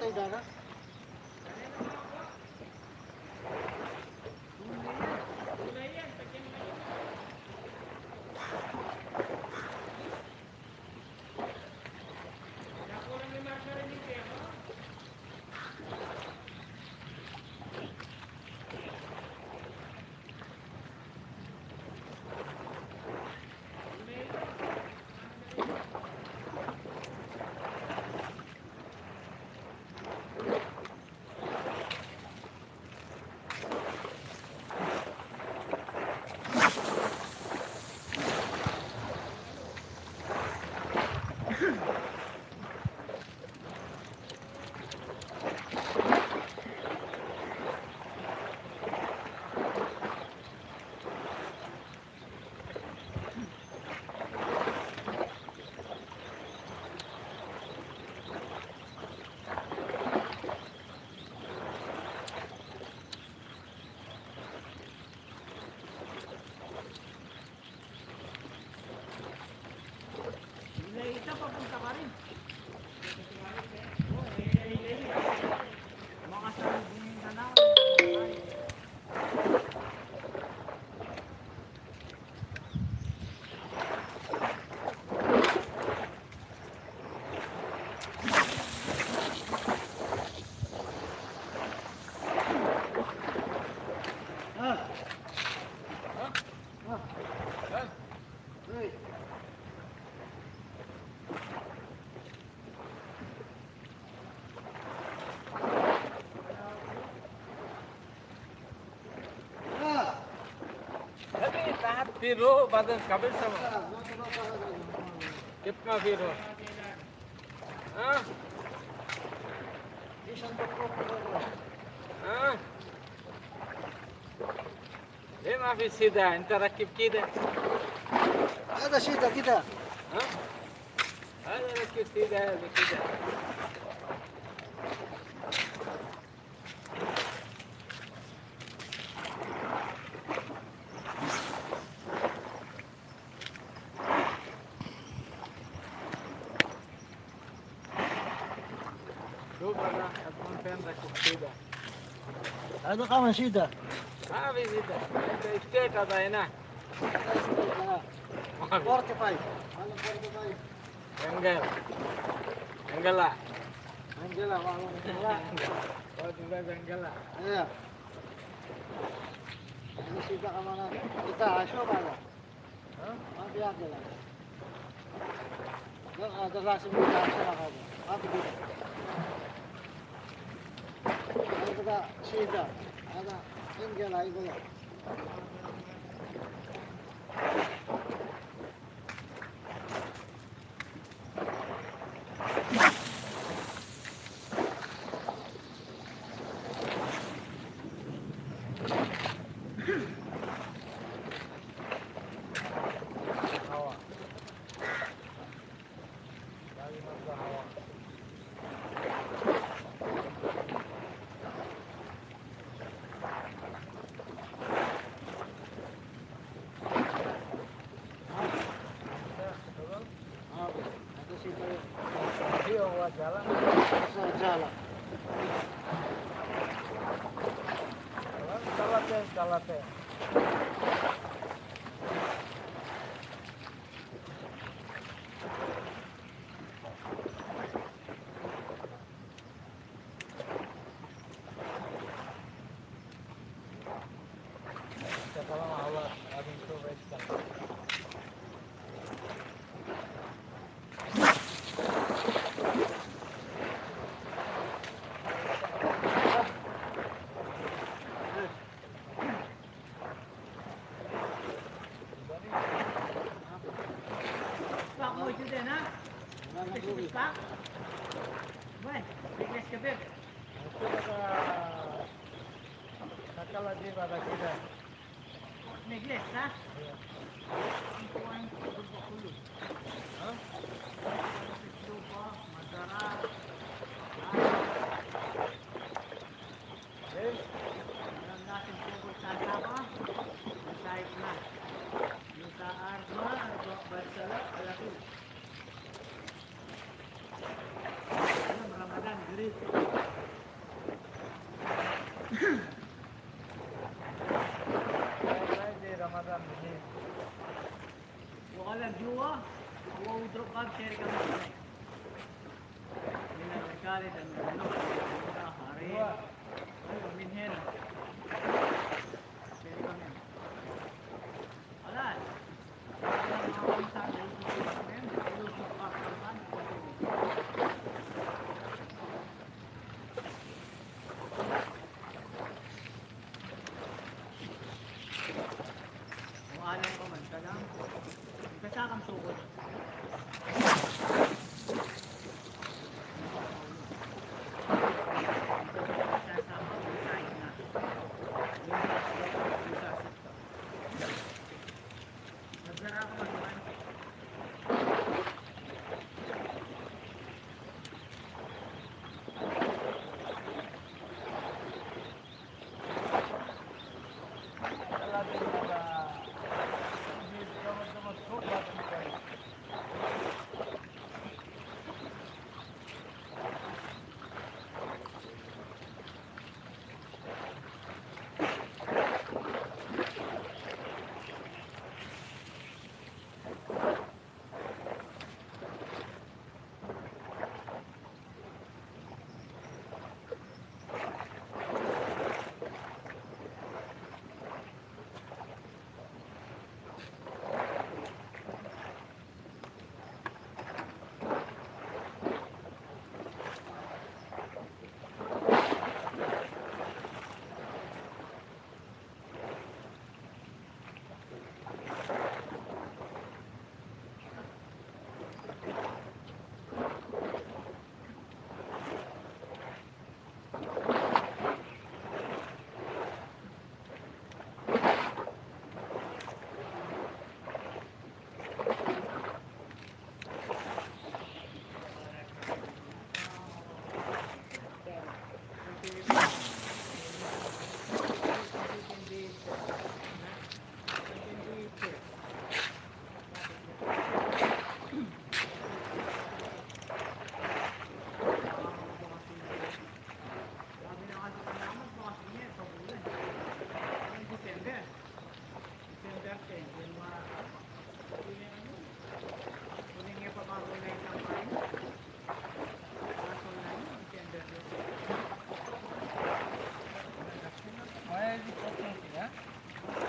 Patay dara. Ito papunta ka rin. Mga sarili na lang. फिर हो बाद में कब सब कितना फिर हो हाँ हाँ ये माफी सीधा इंटरैक्टिव की दे Ada sida kita. हाँ अरे किस सीधा है सीधा दो बड़ा अपन पेन रखो सीधा Ada ka man sida. हाँ भी सीधा तो स्टेट आता है ना 45. Ano 45? एंगल एंगला Angela, wala Angela. और तुम्हारा एंगला Ayan. Ano sida ka man. Kita aso ba? हाँ Ang biyak nila. Yung ada klase mo na sa ako. Abi dito. Ano ka sida? Ada Angela ibo yan. हवा गाड़ी मतलब हवा Ada sida yun. ये हुआ जाला Sa Jala. चलाते kalau awal abis itu western Pak mo ito din ha? Wala na buwi. Pak? Bueno, biglas ka bir. itu kata lagi pada kita Negles ha? Ang kuwan ko kulo. Hah? Lupa, madara. Alam natin tungkol sa tama. Masahit na. Yung sa arma, barsala, alaki. Alam, Ramadan, great. Di Ramadan ini. Wala juwa. Huwag drop ka, share ka mo. Minagkali dan ano. Hari. Ano, minhen. Share ka mo. Wala. Wala sa akin. Kung alam ko man ka lang. Kasakang sukot. Nagsara ka man. Why is it okay? Yeah.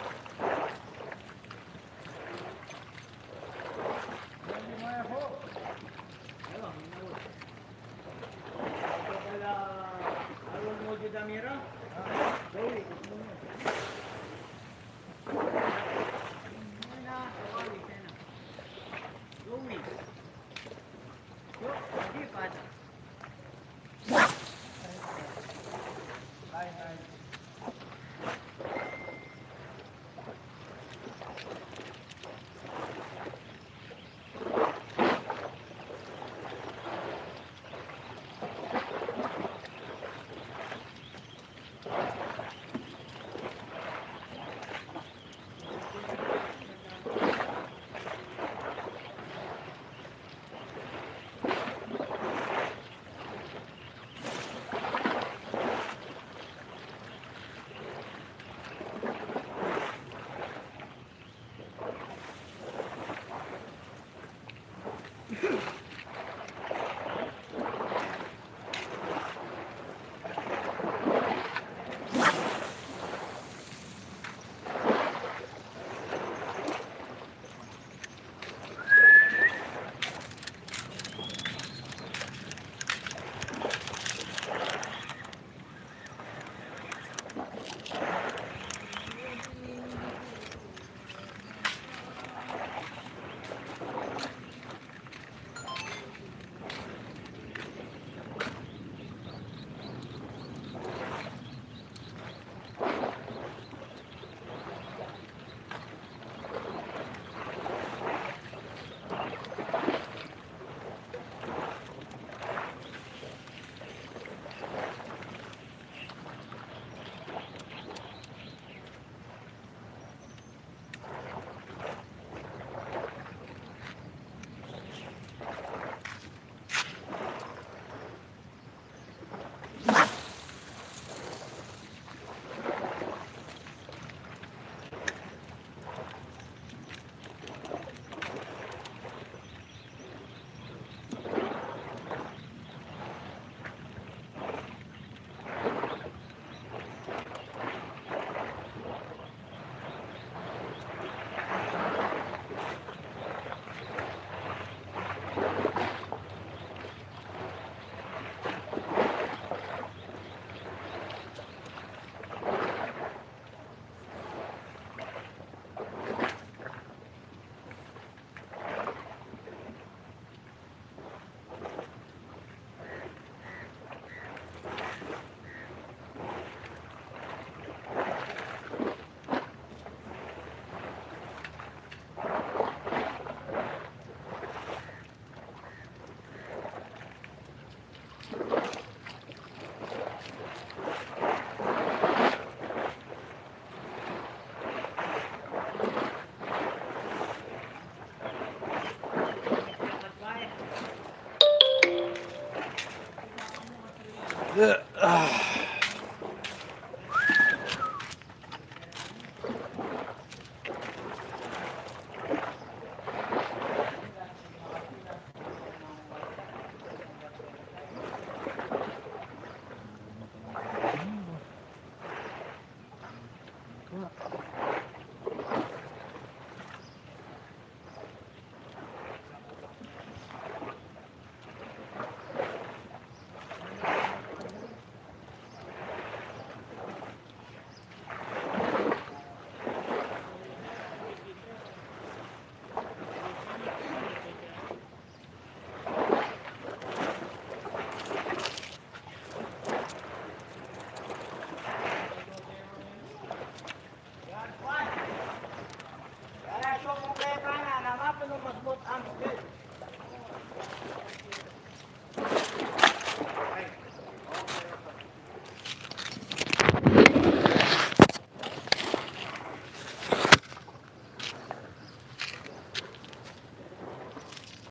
Yan.